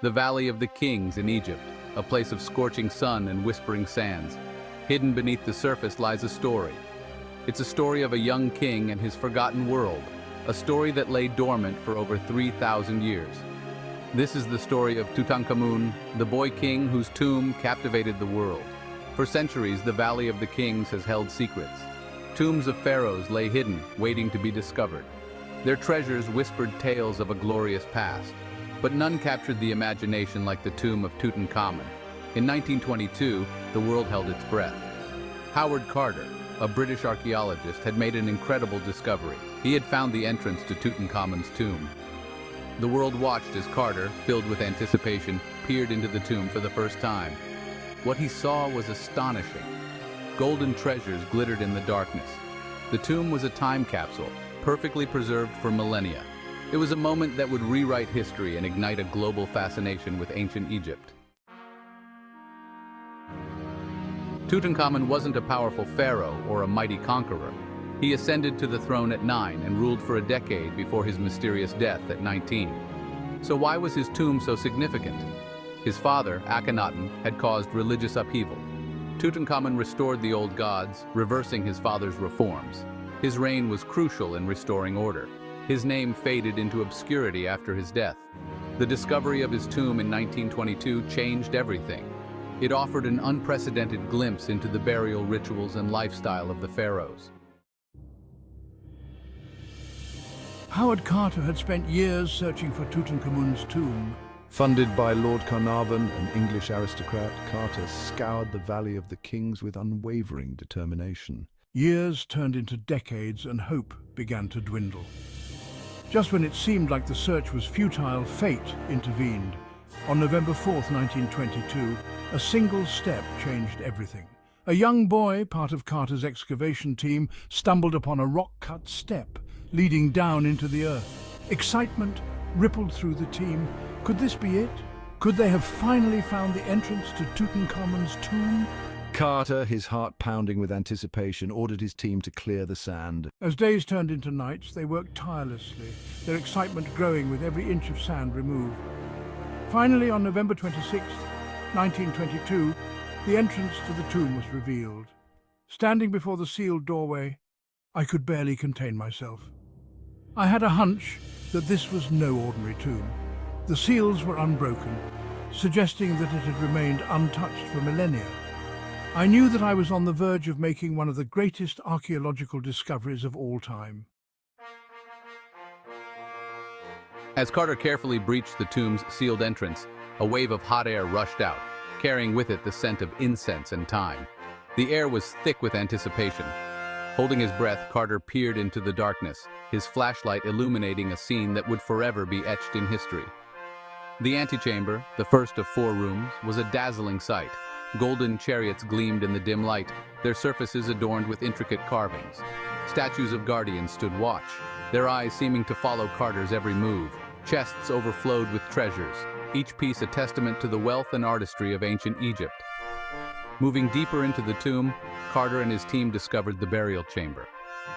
The Valley of the Kings in Egypt, a place of scorching sun and whispering sands. Hidden beneath the surface lies a story. It's a story of a young king and his forgotten world, a story that lay dormant for over 3,000 years. This is the story of Tutankhamun, the boy king whose tomb captivated the world. For centuries, the Valley of the Kings has held secrets. Tombs of pharaohs lay hidden, waiting to be discovered. Their treasures whispered tales of a glorious past. But none captured the imagination like the tomb of Tutankhamun. In 1922, the world held its breath. Howard Carter, a British archaeologist, had made an incredible discovery. He had found the entrance to Tutankhamun's tomb. The world watched as Carter, filled with anticipation, peered into the tomb for the first time. What he saw was astonishing. Golden treasures glittered in the darkness. The tomb was a time capsule, perfectly preserved for millennia. It was a moment that would rewrite history and ignite a global fascination with ancient Egypt. Tutankhamun wasn't a powerful pharaoh or a mighty conqueror. He ascended to the throne at 9 and ruled for a decade before his mysterious death at 19. So why was his tomb so significant? His father, Akhenaten, had caused religious upheaval. Tutankhamun restored the old gods, reversing his father's reforms. His reign was crucial in restoring order. His name faded into obscurity after his death. The discovery of his tomb in 1922 changed everything. It offered an unprecedented glimpse into the burial rituals and lifestyle of the pharaohs. Howard Carter had spent years searching for Tutankhamun's tomb. Funded by Lord Carnarvon, an English aristocrat, Carter scoured the Valley of the Kings with unwavering determination. Years turned into decades and hope began to dwindle. Just when it seemed like the search was futile, fate intervened. On November 4th, 1922, a single step changed everything. A young boy, part of Carter's excavation team, stumbled upon a rock-cut step leading down into the earth. Excitement rippled through the team. Could this be it? Could they have finally found the entrance to Tutankhamun's tomb? Carter, his heart pounding with anticipation, ordered his team to clear the sand. As days turned into nights, they worked tirelessly, their excitement growing with every inch of sand removed. Finally, on November 26, 1922, the entrance to the tomb was revealed. Standing before the sealed doorway, I could barely contain myself. I had a hunch that this was no ordinary tomb. The seals were unbroken, suggesting that it had remained untouched for millennia. I knew that I was on the verge of making one of the greatest archaeological discoveries of all time. As Carter carefully breached the tomb's sealed entrance, a wave of hot air rushed out, carrying with it the scent of incense and thyme. The air was thick with anticipation. Holding his breath, Carter peered into the darkness, his flashlight illuminating a scene that would forever be etched in history. The antechamber, the first of 4 rooms, was a dazzling sight. Golden chariots gleamed in the dim light, their surfaces adorned with intricate carvings. Statues of guardians stood watch, their eyes seeming to follow Carter's every move. Chests overflowed with treasures, each piece a testament to the wealth and artistry of ancient Egypt. Moving deeper into the tomb, Carter and his team discovered the burial chamber.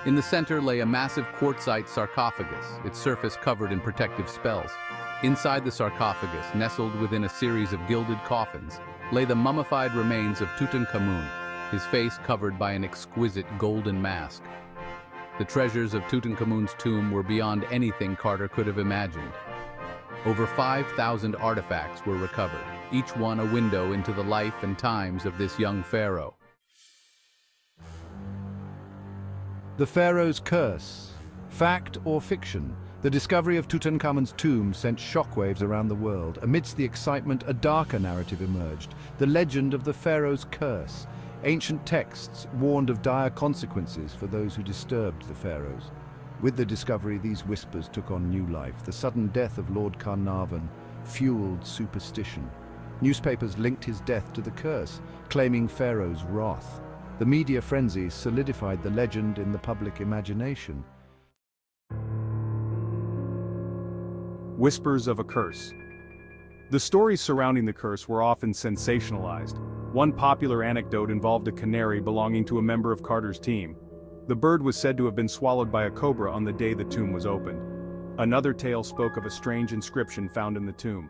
In the center lay a massive quartzite sarcophagus, its surface covered in protective spells. Inside the sarcophagus, nestled within a series of gilded coffins, lay the mummified remains of Tutankhamun, his face covered by an exquisite golden mask. The treasures of Tutankhamun's tomb were beyond anything Carter could have imagined. Over 5,000 artifacts were recovered, each one a window into the life and times of this young pharaoh. The Pharaoh's Curse. Fact or fiction? The discovery of Tutankhamun's tomb sent shockwaves around the world. Amidst the excitement, a darker narrative emerged, the legend of the Pharaoh's Curse. Ancient texts warned of dire consequences for those who disturbed the pharaohs. With the discovery, these whispers took on new life. The sudden death of Lord Carnarvon fueled superstition. Newspapers linked his death to the curse, claiming Pharaoh's wrath. The media frenzy solidified the legend in the public imagination. Whispers of a curse. The stories surrounding the curse were often sensationalized. One popular anecdote involved a canary belonging to a member of Carter's team. The bird was said to have been swallowed by a cobra on the day the tomb was opened. Another tale spoke of a strange inscription found in the tomb.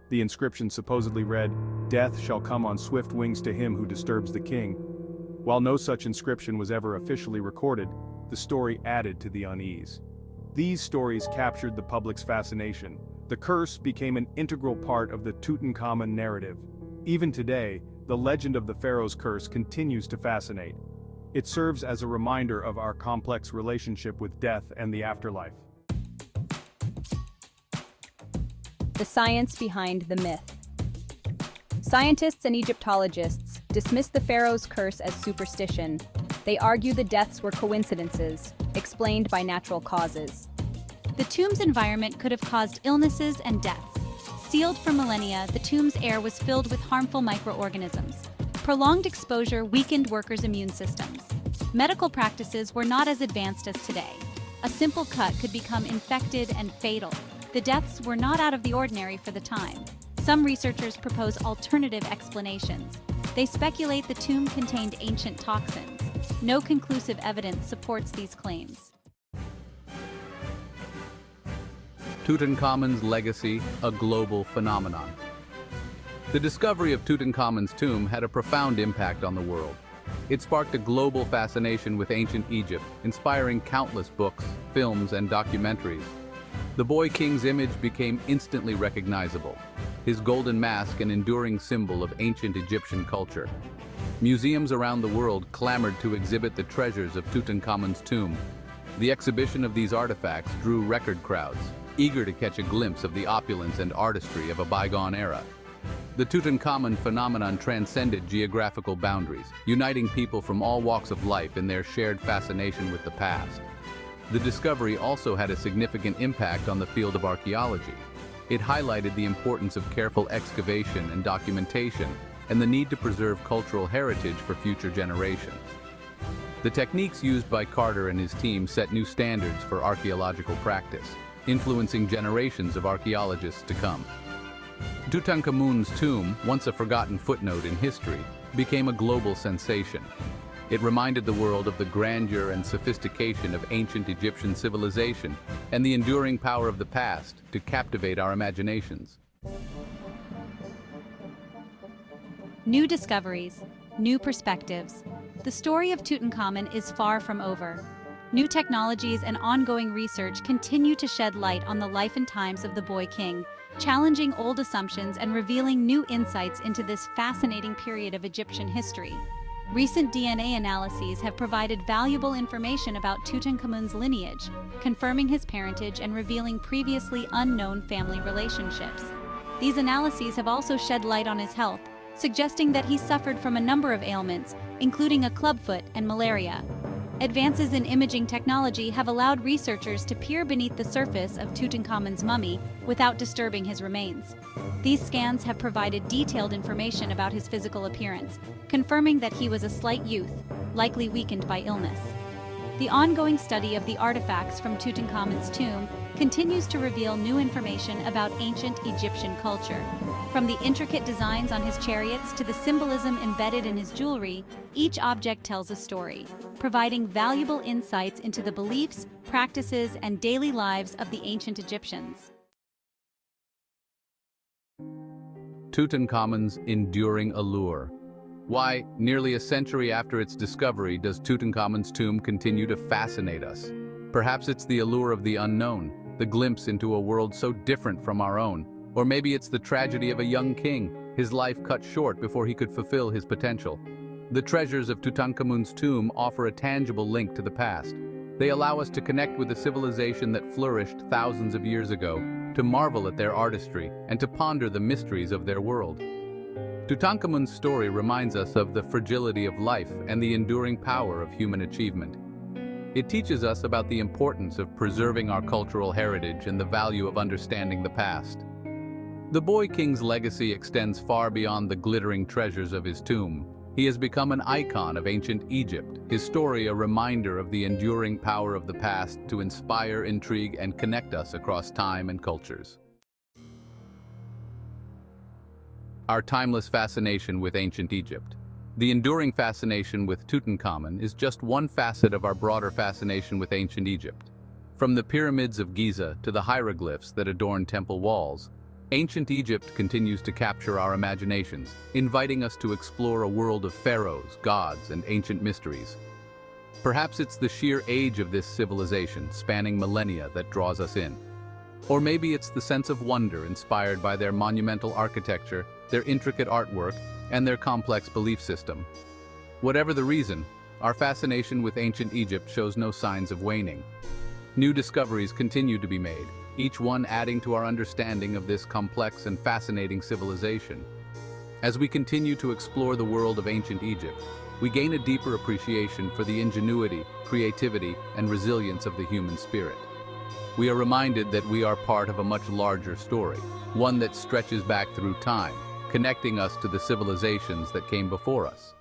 The inscription supposedly read, "Death shall come on swift wings to him who disturbs the king." While no such inscription was ever officially recorded, the story added to the unease. These stories captured the public's fascination. The curse became an integral part of the Tutankhamun narrative. Even today, the legend of the Pharaoh's curse continues to fascinate. It serves as a reminder of our complex relationship with death and the afterlife. The science behind the myth. Scientists and Egyptologists dismiss the Pharaoh's curse as superstition. They argue the deaths were coincidences, explained by natural causes. The tomb's environment could have caused illnesses and deaths. Sealed for millennia, the tomb's air was filled with harmful microorganisms. Prolonged exposure weakened workers' immune systems. Medical practices were not as advanced as today. A simple cut could become infected and fatal. The deaths were not out of the ordinary for the time. Some researchers propose alternative explanations. They speculate the tomb contained ancient toxins. No conclusive evidence supports these claims. Tutankhamun's legacy, a global phenomenon. The discovery of Tutankhamun's tomb had a profound impact on the world. It sparked a global fascination with ancient Egypt, inspiring countless books, films, and documentaries. The boy king's image became instantly recognizable, his golden mask an enduring symbol of ancient Egyptian culture. Museums around the world clamored to exhibit the treasures of Tutankhamun's tomb. The exhibition of these artifacts drew record crowds, eager to catch a glimpse of the opulence and artistry of a bygone era. The Tutankhamun phenomenon transcended geographical boundaries, uniting people from all walks of life in their shared fascination with the past. The discovery also had a significant impact on the field of archaeology. It highlighted the importance of careful excavation and documentation, and the need to preserve cultural heritage for future generations. The techniques used by Carter and his team set new standards for archaeological practice, influencing generations of archaeologists to come. Tutankhamun's tomb, once a forgotten footnote in history, became a global sensation. It reminded the world of the grandeur and sophistication of ancient Egyptian civilization and the enduring power of the past to captivate our imaginations. New discoveries, new perspectives. The story of Tutankhamun is far from over. New technologies and ongoing research continue to shed light on the life and times of the boy king, challenging old assumptions and revealing new insights into this fascinating period of Egyptian history. Recent DNA analyses have provided valuable information about Tutankhamun's lineage, confirming his parentage and revealing previously unknown family relationships. These analyses have also shed light on his health, suggesting that he suffered from a number of ailments, including a clubfoot and malaria. Advances in imaging technology have allowed researchers to peer beneath the surface of Tutankhamun's mummy without disturbing his remains. These scans have provided detailed information about his physical appearance, confirming that he was a slight youth, likely weakened by illness. The ongoing study of the artifacts from Tutankhamun's tomb continues to reveal new information about ancient Egyptian culture. From the intricate designs on his chariots to the symbolism embedded in his jewelry, each object tells a story, providing valuable insights into the beliefs, practices, and daily lives of the ancient Egyptians. Tutankhamun's enduring allure. Why, nearly a century after its discovery, does Tutankhamun's tomb continue to fascinate us? Perhaps it's the allure of the unknown, the glimpse into a world so different from our own. Or maybe it's the tragedy of a young king, his life cut short before he could fulfill his potential. The treasures of Tutankhamun's tomb offer a tangible link to the past. They allow us to connect with a civilization that flourished thousands of years ago, to marvel at their artistry, and to ponder the mysteries of their world. Tutankhamun's story reminds us of the fragility of life and the enduring power of human achievement. It teaches us about the importance of preserving our cultural heritage and the value of understanding the past. The boy king's legacy extends far beyond the glittering treasures of his tomb. He has become an icon of ancient Egypt, his story a reminder of the enduring power of the past to inspire, intrigue, and connect us across time and cultures. Our timeless fascination with ancient Egypt. The enduring fascination with Tutankhamun is just one facet of our broader fascination with ancient Egypt. From the pyramids of Giza to the hieroglyphs that adorn temple walls, Ancient Egypt continues to capture our imaginations, inviting us to explore a world of pharaohs, gods, and ancient mysteries. Perhaps it's the sheer age of this civilization, spanning millennia, that draws us in. Or maybe it's the sense of wonder inspired by their monumental architecture, their intricate artwork, and their complex belief system. Whatever the reason, our fascination with ancient Egypt shows no signs of waning. New discoveries continue to be made, each one adding to our understanding of this complex and fascinating civilization. As we continue to explore the world of ancient Egypt, we gain a deeper appreciation for the ingenuity, creativity, and resilience of the human spirit. We are reminded that we are part of a much larger story, one that stretches back through time, connecting us to the civilizations that came before us.